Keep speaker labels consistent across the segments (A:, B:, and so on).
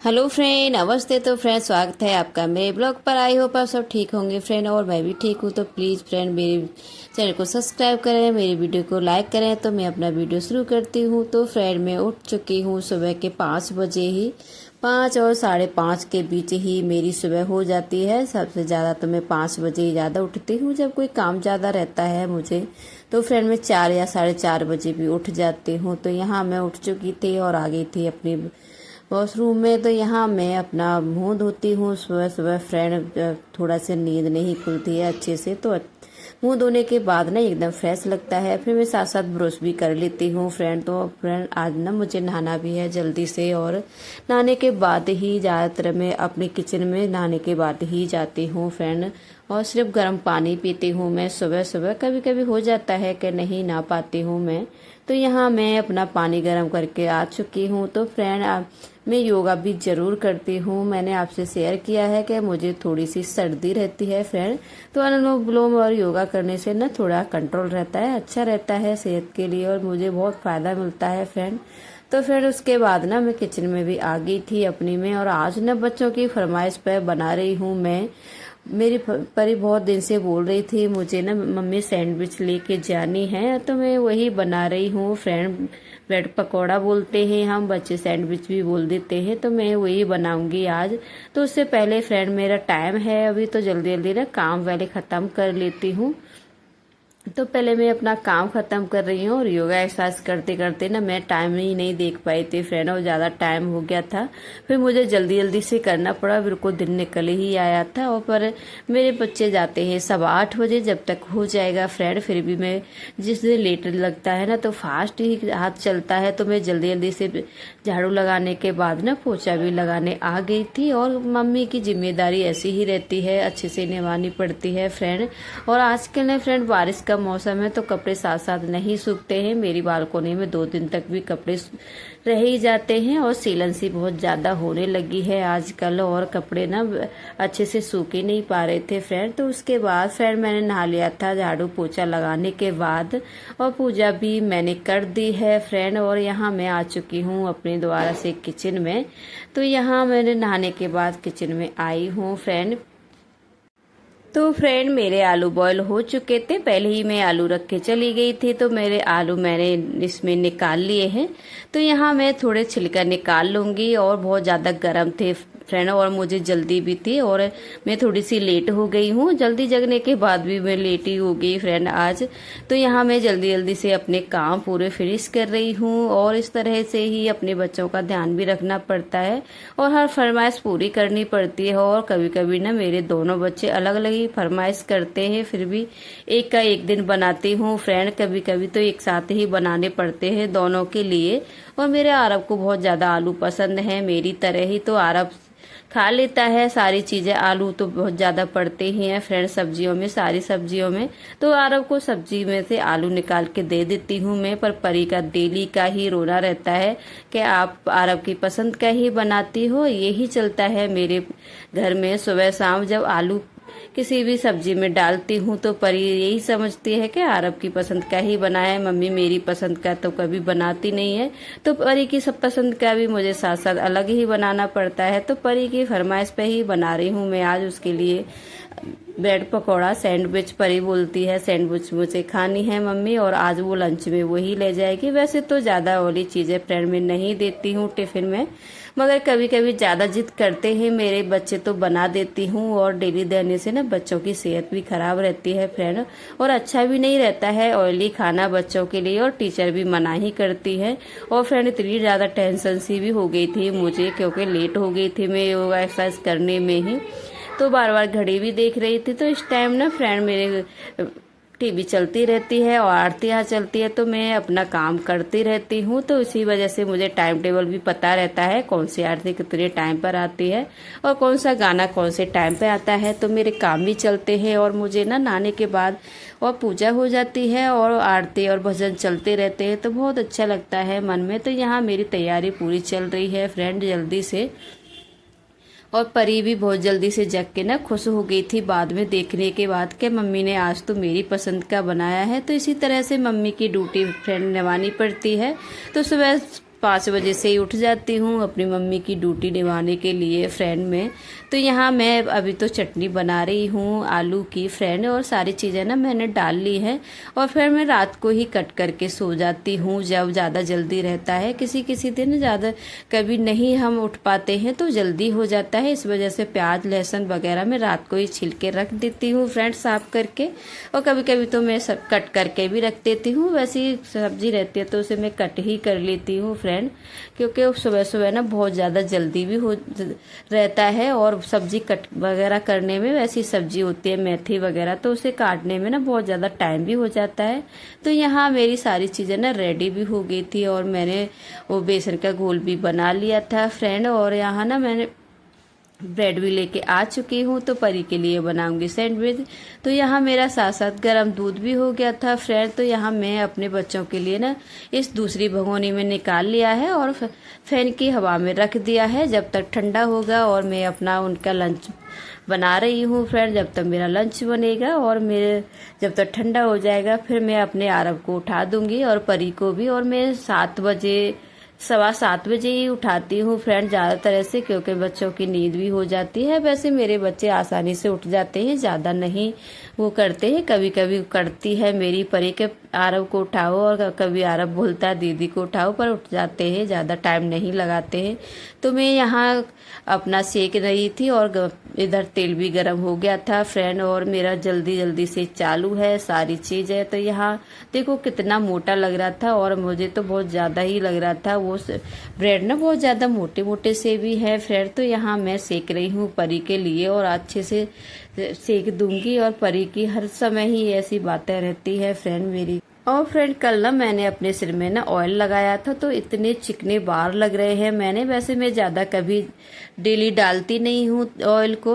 A: Hello friend, नमस्ते। तो friend, स्वागत है आपका मेरे ब्लॉग पर। आई होप आप सब ठीक होंगे फ्रेंड, और मैं भी ठीक हूँ। तो प्लीज़ फ्रेंड, मेरे चैनल को सब्सक्राइब करें, मेरी वीडियो को लाइक करें। तो मैं अपना वीडियो शुरू करती हूँ। तो फ्रेंड, मैं उठ चुकी हूँ सुबह के 5 बजे ही। 5 और 5:30 के बीच ही मेरी सुबह हो जाती है। सबसे ज़्यादा तो मैं 5 बजे ही ज़्यादा उठती हूँ जब कोई काम ज़्यादा रहता है मुझे। तो फ्रेंड, मैं 4 या 4:30 बजे भी उठ जाती हूँ। तो यहाँ मैं उठ चुकी थी और आ गई थी अपनी वॉशरूम में। तो यहाँ मैं अपना मुंह धोती हूँ सुबह सुबह फ्रेंड। थोड़ा सा नींद नहीं खुलती है अच्छे से, तो मुंह धोने के बाद ना एकदम फ्रेश लगता है। फिर मैं साथ साथ ब्रश भी कर लेती हूँ फ्रेंड। तो फ्रेंड, आज ना मुझे नहाना भी है जल्दी से, और नहाने के बाद ही ज़्यादातर मैं अपने किचन में नहाने के बाद ही जाती हूँ फ्रेंड। और सिर्फ गर्म पानी पीती हूँ मैं सुबह सुबह। कभी कभी हो जाता है कि नहीं नहा पाती हूँ मैं। तो यहाँ मैं अपना पानी गर्म करके आ चुकी हूँ। तो फ्रेंड, मैं योगा भी ज़रूर करती हूँ। मैंने आपसे शेयर किया है कि मुझे थोड़ी सी सर्दी रहती है फ्रेंड। तो अनुलोम विलोम और योगा करने से ना थोड़ा कंट्रोल रहता है, अच्छा रहता है सेहत के लिए, और मुझे बहुत फ़ायदा मिलता है फ्रेंड। तो फिर उसके बाद ना मैं किचन में भी आ गई थी अपनी में, और आज ना बच्चों की फरमाइश पर बना रही हूँ मैं। मेरी परी बहुत दिन से बोल रही थी मुझे ना मम्मी सैंडविच लेके जानी है, तो मैं वही बना रही हूँ फ्रेंड। ब्रेड पकौड़ा बोलते हैं हम, बच्चे सैंडविच भी बोल देते हैं। तो मैं वही बनाऊंगी आज। तो उससे पहले फ्रेंड, मेरा टाइम है अभी, तो जल्दी जल्दी ना काम वाले ख़त्म कर लेती हूँ। तो पहले मैं अपना काम खत्म कर रही हूँ, और योगा एक्सरसाइज करते करते ना मैं टाइम ही नहीं देख पाई थी फ्रेंड, और ज़्यादा टाइम हो गया था। फिर मुझे जल्दी जल्दी से करना पड़ा, बिल्कुल दिन निकल ही आया था। और पर मेरे बच्चे जाते हैं 8:15 बजे, जब तक हो जाएगा फ्रेंड। फिर भी मैं जिस दिन लेट लगता है ना, तो फास्ट ही हाथ चलता है। तो मैं जल्दी जल्दी से झाड़ू लगाने के बाद ना पोछा भी लगाने आ गई थी। और मम्मी की जिम्मेदारी ऐसी ही रहती है, अच्छे से निभानी पड़ती है फ्रेंड। और आजकल ना फ्रेंड, बारिश का मौसम है, तो कपड़े साथ साथ नहीं सूखते हैं। मेरी बालकोनी में 2 दिन तक भी कपड़े रह ही जाते हैं, और सीलन सी बहुत ज़्यादा होने लगी है आजकल, और कपड़े ना अच्छे से सूख ही नहीं पा रहे थे फ्रेंड। तो उसके बाद फ्रेंड, मैंने नहा लिया था झाड़ू पोछा लगाने के बाद, और पूजा भी मैंने कर दी है फ्रेंड। और यहाँ मैं आ चुकी हूँ अपने दोबारा से किचन में। तो यहाँ मैंने नहाने के बाद किचन में आई हूँ फ्रेंड। तो फ्रेंड, मेरे आलू बॉयल हो चुके थे, पहले ही मैं आलू रख के चली गई थी। तो मेरे आलू मैंने इसमें निकाल लिए हैं। तो यहाँ मैं थोड़े छिलका निकाल लूँगी, और बहुत ज़्यादा गर्म थे फ्रेंड, और मुझे जल्दी भी थी, और मैं थोड़ी सी लेट हो गई हूँ। जल्दी जगने के बाद भी मैं लेट ही हो गई फ्रेंड आज। तो यहाँ मैं जल्दी जल्दी से अपने काम पूरे फिनिश कर रही हूँ, और इस तरह से ही अपने बच्चों का ध्यान भी रखना पड़ता है, और हर फरमाइश पूरी करनी पड़ती है। और कभी कभी ना मेरे दोनों बच्चे अलग अलग ही फरमाइश करते हैं, फिर भी एक का एक दिन बनाती हूँ फ्रेंड। कभी कभी तो एक साथ ही बनाने पड़ते हैं दोनों के लिए। और मेरे आरब को बहुत ज़्यादा आलू पसंद है, मेरी तरह ही। तो आरब खा लेता है सारी चीज़ें। आलू तो बहुत ज़्यादा पड़ते ही हैं फ्रेंड सब्जियों में, सारी सब्जियों में। तो आरब को सब्जी में से आलू निकाल के दे देती हूँ मैं। पर परी का डेली का ही रोना रहता है कि आप आरब की पसंद का ही बनाती हो। यही चलता है मेरे घर में सुबह शाम। जब आलू किसी भी सब्जी में डालती हूँ, तो परी यही समझती है कि आरब की पसंद का ही बनाए, मम्मी मेरी पसंद का तो कभी बनाती नहीं है। तो परी की सब पसंद का भी मुझे साथ साथ अलग ही बनाना पड़ता है। तो परी की फरमाइश पे ही बना रही हूँ मैं आज उसके लिए ब्रेड पकौड़ा सैंडविच। परी बोलती है सैंडविच मुझे खानी है मम्मी, और आज वो लंच में वही ले जाएगी। वैसे तो ज़्यादा वाली चीज़ें फ्रेंड में नहीं देती हूँ टिफ़िन में, मगर कभी कभी ज़्यादा जिद करते हैं मेरे बच्चे तो बना देती हूँ। और डेली देने से ना बच्चों की सेहत भी खराब रहती है फ्रेंड, और अच्छा भी नहीं रहता है ऑयली खाना बच्चों के लिए, और टीचर भी मना ही करती है। और फ्रेंड, इतनी ज़्यादा टेंशन सी भी हो गई थी मुझे, क्योंकि लेट हो गई थी मैं योगा एक्सरसाइज करने में ही। तो बार बार घड़ी भी देख रही थी। तो इस टाइम ना फ्रेंड, मेरे टीवी चलती रहती है और आरतियाँ चलती है, तो मैं अपना काम करती रहती हूँ। तो इसी वजह से मुझे टाइम टेबल भी पता रहता है, कौन सी आरती कितने टाइम पर आती है, और कौन सा गाना कौन से टाइम पे आता है। तो मेरे काम भी चलते हैं, और मुझे ना नहाने के बाद और पूजा हो जाती है, और आरती और भजन चलते रहते हैं, तो बहुत अच्छा लगता है मन में। तो यहाँ मेरी तैयारी पूरी चल रही है फ्रेंड जल्दी से। और परी भी बहुत जल्दी से जग के ना खुश हो गई थी बाद में देखने के बाद कि मम्मी ने आज तो मेरी पसंद का बनाया है। तो इसी तरह से मम्मी की ड्यूटी फ्रेंड निभानी पड़ती है। तो सुबह 5 बजे से ही उठ जाती हूँ अपनी मम्मी की ड्यूटी निभाने के लिए फ्रेंड में। तो यहाँ मैं अभी तो चटनी बना रही हूँ आलू की फ्रेंड, और सारी चीज़ें ना मैंने डाल ली है। और फिर मैं रात को ही कट करके सो जाती हूँ जब ज़्यादा जल्दी रहता है। किसी किसी दिन ज़्यादा कभी नहीं हम उठ पाते हैं तो जल्दी हो जाता है, इस वजह से प्याज लहसुन वगैरह मैं रात को ही छिल के रख देती हूँ फ्रेंड साफ करके। और कभी कभी तो मैं सब कट करके भी रख देती हूँ। वैसी सब्जी रहती है तो उसे मैं कट ही कर लेती हूँ फ्रेंड, क्योंकि सुबह सुबह ना बहुत ज़्यादा जल्दी भी हो रहता है। और सब्जी कट वगैरह करने में, वैसी सब्जी होती है मेथी वगैरह, तो उसे काटने में ना बहुत ज़्यादा टाइम भी हो जाता है। तो यहाँ मेरी सारी चीज़ें ना रेडी भी हो गई थी और मैंने वो बेसन का घोल भी बना लिया था फ्रेंड। और यहाँ ना मैंने ब्रेड भी लेके आ चुकी हूँ, तो परी के लिए बनाऊंगी सैंडविच। तो यहाँ मेरा साथ साथ गर्म दूध भी हो गया था फ्रेंड। तो यहाँ मैं अपने बच्चों के लिए ना इस दूसरी भगोनी में निकाल लिया है और फैन की हवा में रख दिया है जब तक ठंडा होगा। और मैं अपना उनका लंच बना रही हूँ फ्रेंड, जब तक मेरा लंच बनेगा और मेरे जब तक ठंडा हो जाएगा फिर मैं अपने आरव को उठा दूंगी और परी को भी। और मैं 7 बजे ही उठाती हूँ फ्रेंड ज़्यादातर ऐसे, क्योंकि बच्चों की नींद भी हो जाती है। वैसे मेरे बच्चे आसानी से उठ जाते हैं, ज़्यादा नहीं वो करते हैं। कभी कभी करती है मेरी परी के आरव को उठाओ, और कभी आरव बोलता है दीदी को उठाओ, पर उठ जाते हैं, ज़्यादा टाइम नहीं लगाते हैं। तो मैं यहाँ अपना सेक रही थी और इधर तेल भी गर्म हो गया था फ्रेंड, और मेरा जल्दी जल्दी से चालू है सारी चीज़ें। तो यहाँ देखो कितना मोटा लग रहा था, और मुझे तो बहुत ज़्यादा ही लग रहा था। वो ब्रेड ना बहुत ज़्यादा मोटे मोटे से भी है फ्रेंड। तो यहाँ मैं सेक रही हूँ परी के लिए और अच्छे से सेक दूंगी। और परी की हर समय ही ऐसी बातें रहती है फ्रेंड मेरी। और फ्रेंड कल ना मैंने अपने सिर में ना ऑयल लगाया था, तो इतने चिकने बाल लग रहे हैं। वैसे मैं ज़्यादा कभी डेली डालती नहीं हूँ ऑयल को,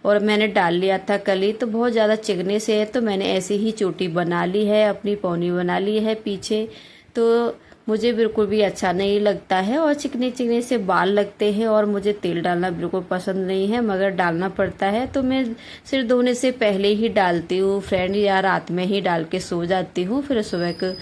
A: और मैंने डाल लिया था कल ही, तो बहुत ज़्यादा चिकने से है। तो मैंने ऐसे ही चोटी बना ली है, अपनी पौनी बना ली है पीछे। तो मुझे बिल्कुल भी अच्छा नहीं लगता है और चिकने चिकने से बाल लगते हैं, और मुझे तेल डालना बिल्कुल पसंद नहीं है, मगर डालना पड़ता है। तो मैं सिर धोने से पहले ही डालती हूँ फ्रेंड, या रात में ही डाल के सो जाती हूँ, फिर सुबह को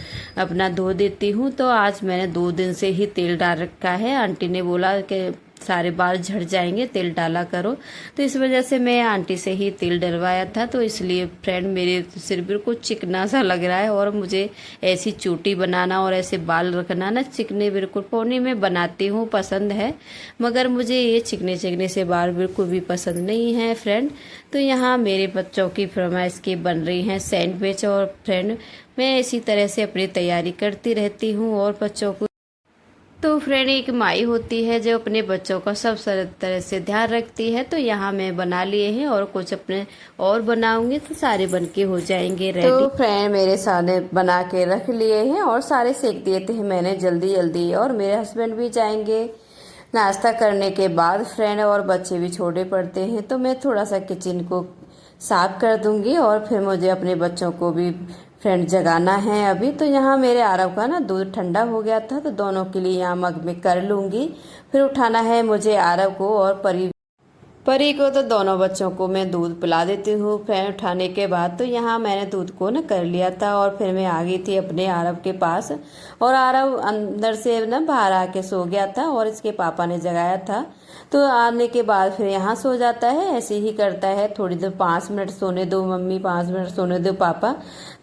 A: अपना धो देती हूँ। तो आज मैंने 2 दिन से ही तेल डाल रखा है। आंटी ने बोला कि सारे बाल झड़ जाएंगे, तेल डाला करो, तो इस वजह से मैं आंटी से ही तेल डलवाया था। तो इसलिए फ्रेंड मेरे सिर बिल्कुल चिकना सा लग रहा है, और मुझे ऐसी चोटी बनाना और ऐसे बाल रखना ना चिकने बिल्कुल पौनी में बनाती हूँ पसंद है, मगर मुझे ये चिकने चिकने से बाल बिल्कुल भी पसंद नहीं है फ्रेंड। तो यहाँ मेरे बच्चों की फरमाइश की बन रही हैं सैंडविच, और फ्रेंड मैं इसी तरह से अपनी तैयारी करती रहती हूँ और बच्चों को। तो फ्रेंड एक माई होती है जो अपने बच्चों का सब तरह से ध्यान रखती है। तो यहाँ मैं बना लिए हैं और कुछ अपने और बनाऊंगी, तो सारे बन के हो जाएंगे रेडी। तो फ्रेंड मेरे सारे बना के रख लिए हैं और सारे सेक दिए थे मैंने जल्दी जल्दी, और मेरे हस्बैंड भी जाएंगे नाश्ता करने के बाद फ्रेंड, और बच्चे भी छोटे पड़ते हैं। तो मैं थोड़ा सा किचन को साफ कर दूंगी, और फिर मुझे अपने बच्चों को भी फ्रेंड जगाना है अभी। तो यहाँ मेरे आरव का ना दूध ठंडा हो गया था, तो दोनों के लिए यहाँ मग में कर लूंगी। फिर उठाना है मुझे आरव को और परी को। तो दोनों बच्चों को मैं दूध पिला देती हूँ फिर उठाने के बाद। तो यहाँ मैंने दूध को ना कर लिया था, और फिर मैं आ गई थी अपने आरव के पास, और आरव अंदर से ना बाहर आके सो गया था और इसके पापा ने जगाया था। तो आने के बाद फिर यहाँ सो जाता है, ऐसे ही करता है, थोड़ी देर 5 मिनट सोने दो मम्मी, 5 मिनट सोने दो पापा।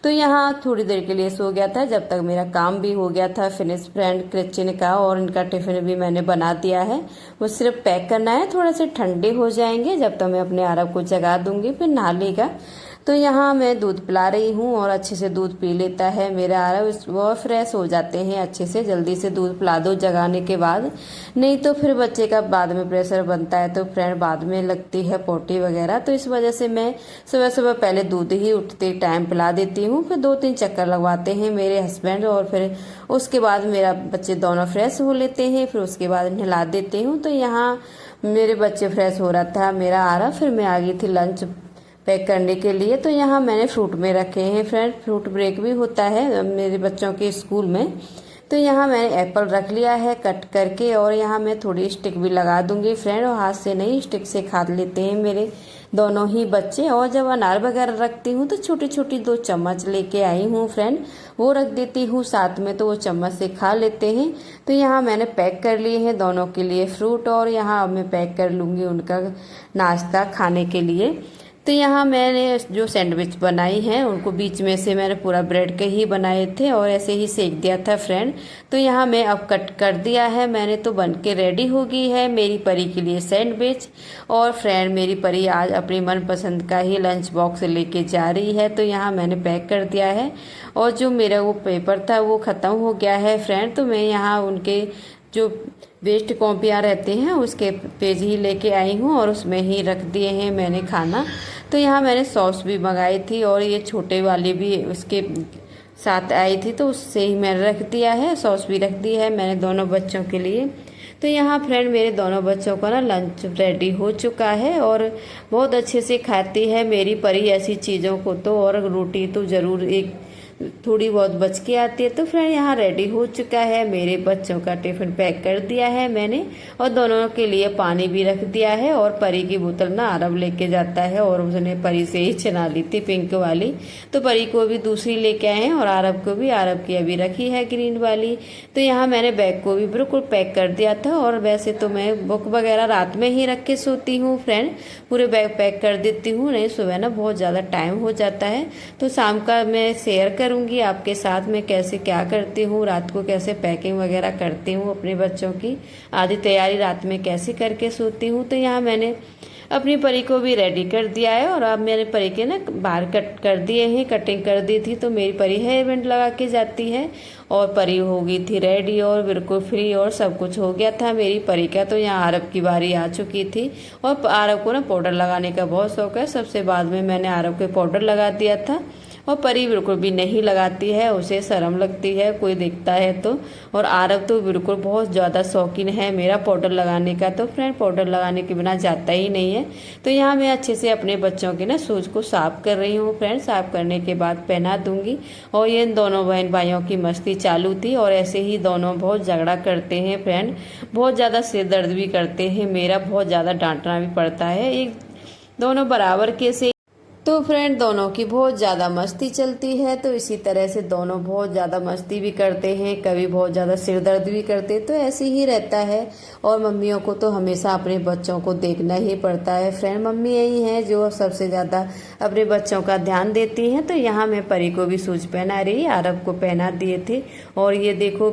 A: तो यहाँ थोड़ी देर के लिए सो गया था, जब तक मेरा काम भी हो गया था फिनिश फ्रेंड किचन का, और इनका टिफिन भी मैंने बना दिया है। वो सिर्फ पैक करना है, थोड़े से ठंडे हो जाएंगे जब तक मैं अपने आरव को जगा दूंगी, फिर नहा लेगा। तो यहाँ मैं दूध पिला रही हूँ और अच्छे से दूध पी लेता है मेरा आरव, वो फ्रेश हो जाते हैं अच्छे से। जल्दी से दूध पिला दो जगाने के बाद, नहीं तो फिर बच्चे का बाद में प्रेशर बनता है, तो फ्रेंड बाद में लगती है पोटी वगैरह। तो इस वजह से मैं सुबह सुबह पहले दूध ही उठते टाइम पिला देती हूँ, फिर 2-3 चक्कर लगवाते हैं मेरे हस्बैंड, और फिर उसके बाद मेरा बच्चे दोनों फ्रेश हो लेते हैं, फिर उसके बाद नहला देती हूँ। तो यहाँ मेरे बच्चे फ्रेश हो रहा था मेरा आरव, फिर मैं आ गई थी लंच पैक करने के लिए। तो यहाँ मैंने फ्रूट में रखे हैं फ्रेंड, फ्रूट ब्रेक भी होता है मेरे बच्चों के स्कूल में, तो यहाँ मैंने एप्पल रख लिया है कट करके, और यहाँ मैं थोड़ी स्टिक भी लगा दूंगी फ्रेंड, और हाथ से नहीं स्टिक से खा लेते हैं मेरे दोनों ही बच्चे। और जब अनार वगैरह रखती हूँ तो छोटी छोटी 2 चम्मच लेके आई हूँ फ्रेंड, वो रख देती हूँ साथ में, तो वो चम्मच से खा लेते हैं। तो यहाँ मैंने पैक कर लिए हैं दोनों के लिए फ्रूट, और यहाँ अब मैं पैक कर लूँगी उनका नाश्ता खाने के लिए। तो यहाँ मैंने जो सैंडविच बनाई हैं उनको बीच में से मैंने पूरा ब्रेड के ही बनाए थे और ऐसे ही सेक दिया था फ्रेंड। तो यहाँ मैं अब कट कर दिया है मैंने, तो बन के रेडी हो गई है मेरी परी के लिए सैंडविच। और फ्रेंड मेरी परी आज अपनी मनपसंद का ही लंच बॉक्स लेके जा रही है। तो यहाँ मैंने पैक कर दिया है, और जो मेरा वो पेपर था वो ख़त्म हो गया है फ्रेंड, तो मैं यहाँ उनके जो वेस्ट कॉपियाँ रहते हैं उसके पेज ही लेके आई हूँ और उसमें ही रख दिए हैं मैंने खाना। तो यहाँ मैंने सॉस भी मंगाई थी, और ये छोटे वाली भी उसके साथ आई थी, तो उससे ही मैंने रख दिया है, सॉस भी रख दी है मैंने दोनों बच्चों के लिए। तो यहाँ फ्रेंड मेरे दोनों बच्चों का ना लंच रेडी हो चुका है, और बहुत अच्छे से खाती है मेरी परी ऐसी चीज़ों को तो, और रोटी तो ज़रूर एक थोड़ी बहुत बच के आती है। तो फ्रेंड यहाँ रेडी हो चुका है, मेरे बच्चों का टिफिन पैक कर दिया है मैंने, और दोनों के लिए पानी भी रख दिया है। और परी की बोतल ना आरव लेके जाता है, और उसने परी से ही चला ली थी पिंक वाली, तो परी को भी दूसरी लेके आए हैं, और आरव को भी, आरव की अभी रखी है ग्रीन वाली। तो यहाँ मैंने बैग को भी बिल्कुल पैक कर दिया था, और वैसे तो मैं बुक वगैरह रात में ही रख के सोती हूँ फ्रेंड, पूरे बैग पैक कर देती हूँ, नहीं सुबह ना बहुत ज़्यादा टाइम हो जाता है। तो शाम का मैं शेयर करूंगी आपके साथ मैं कैसे क्या करती हूँ, रात को कैसे पैकिंग वगैरह करती हूँ अपने बच्चों की, आधी तैयारी रात में कैसे करके सोती हूँ। तो यहाँ मैंने अपनी परी को भी रेडी कर दिया है, और अब मैंने परी के ना बाल कट कर दिए हैं, कटिंग कर दी थी, तो मेरी परी हेयर बैंड लगा के जाती है, और परी हो गई थी रेडी और बिल्कुल फ्री, और सब कुछ हो गया था मेरी परी का। तो यहाँ आरव की बारी आ चुकी थी, और आरव को ना पाउडर लगाने का बहुत शौक है, सबसे बाद में मैंने आरव को पाउडर लगा दिया था, और परी बिल्कुल भी नहीं लगाती है, उसे शर्म लगती है कोई देखता है तो। और आरव तो बिल्कुल बहुत ज़्यादा शौकीन है मेरा पाउडर लगाने का, तो फ्रेंड पाउडर लगाने के बिना जाता ही नहीं है। तो यहाँ मैं अच्छे से अपने बच्चों के ना शूज़ को साफ़ कर रही हूँ फ्रेंड, साफ़ करने के बाद पहना दूंगी। और ये इन दोनों बहन भाइयों की मस्ती चालू थी, और ऐसे ही दोनों बहुत झगड़ा करते हैं फ्रेंड, बहुत ज़्यादा सिर दर्द भी करते हैं मेरा, बहुत ज़्यादा डांटना भी पड़ता है, एक दोनों बराबर के से। तो फ्रेंड दोनों की बहुत ज़्यादा मस्ती चलती है, तो इसी तरह से दोनों बहुत ज़्यादा मस्ती भी करते हैं, कभी बहुत ज़्यादा सिर दर्द भी करते, तो ऐसे ही रहता है। और मम्मियों को तो हमेशा अपने बच्चों को देखना ही पड़ता है फ्रेंड, मम्मी यही हैं जो सबसे ज़्यादा अपने बच्चों का ध्यान देती हैं। तो यहाँ मैं परी को भी शूज पहना रही, आरव को पहना दिए थे, और ये देखो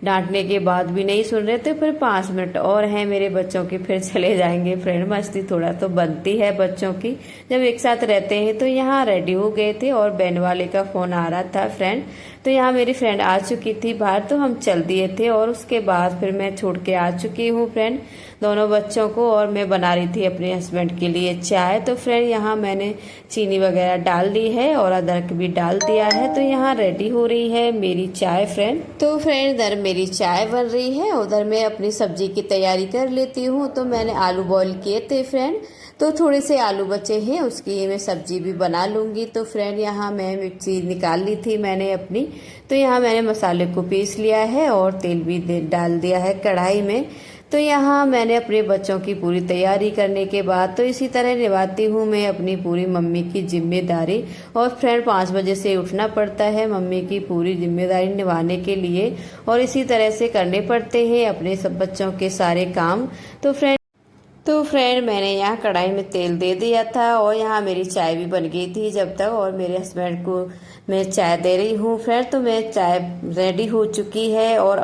A: डांटने के बाद भी नहीं सुन रहे थे। फिर 5 मिनट और हैं मेरे बच्चों के, फिर चले जाएंगे फ्रेंड। मस्ती थोड़ा तो बनती है बच्चों की जब एक साथ रहते हैं। तो यहाँ रेडी हो गए थे, और बहन वाले का फोन आ रहा था फ्रेंड, तो यहाँ मेरी फ्रेंड आ चुकी थी बाहर, तो हम चल दिए थे। और उसके बाद फिर मैं छोड़ के आ चुकी हूँ फ्रेंड दोनों बच्चों को, और मैं बना रही थी अपने हस्बैंड के लिए चाय। तो फ्रेंड यहाँ मैंने चीनी वगैरह डाल दी है, और अदरक भी डाल दिया है। तो यहाँ रेडी हो रही है मेरी चाय फ्रेंड। तो फ्रेंड इधर मेरी चाय बन रही है, उधर मैं अपनी सब्जी की तैयारी कर लेती हूँ। तो मैंने आलू बॉईल किए थे फ्रेंड, तो थोड़े से आलू बचे हैं, उसकी मैं सब्जी भी बना लूँगी। तो फ्रेंड यहाँ मैं मिक्सी निकाल ली थी मैंने अपनी, तो यहाँ मैंने मसाले को पीस लिया है, और तेल भी डाल दिया है कढ़ाई में। तो यहाँ मैंने अपने बच्चों की पूरी तैयारी करने के बाद तो इसी तरह निभाती हूँ मैं अपनी पूरी मम्मी की जिम्मेदारी। और फ्रेंड 5 बजे से उठना पड़ता है मम्मी की पूरी जिम्मेदारी निभाने के लिए, और इसी तरह से करने पड़ते हैं अपने सब बच्चों के सारे काम। तो फ्रेंड मैंने यहाँ कढ़ाई में तेल दे दिया था, और यहाँ मेरी चाय भी बन गई थी जब तक, और मेरे हस्बैंड को मैं चाय दे रही हूँ फ्रेंड। तो मैं चाय रेडी हो चुकी है, और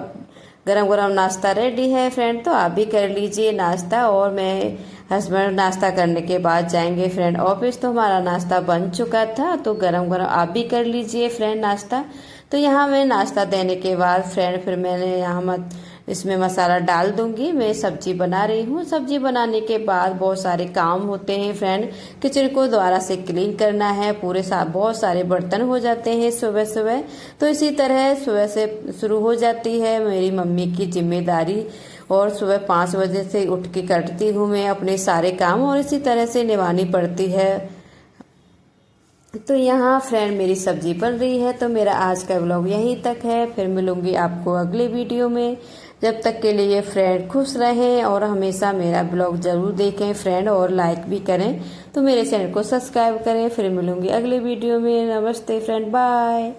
A: गरम गरम नाश्ता रेडी है फ्रेंड, तो आप भी कर लीजिए नाश्ता। और मैं हस्बैंड नाश्ता करने के बाद जाएंगे फ्रेंड ऑफिस, तो हमारा नाश्ता बन चुका था, तो गरम गरम आप भी कर लीजिए फ्रेंड नाश्ता। तो यहाँ मैं नाश्ता देने के बाद फ्रेंड फिर मैंने यहाँ इसमें मसाला डाल दूंगी। मैं सब्जी बना रही हूँ, सब्जी बनाने के बाद बहुत सारे काम होते हैं फ्रेंड, किचन को दोबारा से क्लीन करना है, पूरे साथ बहुत सारे बर्तन हो जाते हैं सुबह सुबह। तो इसी तरह सुबह से शुरू हो जाती है मेरी मम्मी की जिम्मेदारी, और सुबह 5 बजे से उठ के करती हूँ मैं अपने सारे काम, और इसी तरह से निभानी पड़ती है तो यहाँ फ्रेंड मेरी सब्जी बन रही है। तो मेरा आज का व्लॉग यहीं तक है, फिर मिलूंगी आपको अगले वीडियो में। जब तक के लिए फ्रेंड खुश रहें और हमेशा मेरा ब्लॉग जरूर देखें फ्रेंड, और लाइक भी करें। तो मेरे चैनल को सब्सक्राइब करें। फिर मिलूंगी अगले वीडियो में। नमस्ते फ्रेंड, बाय।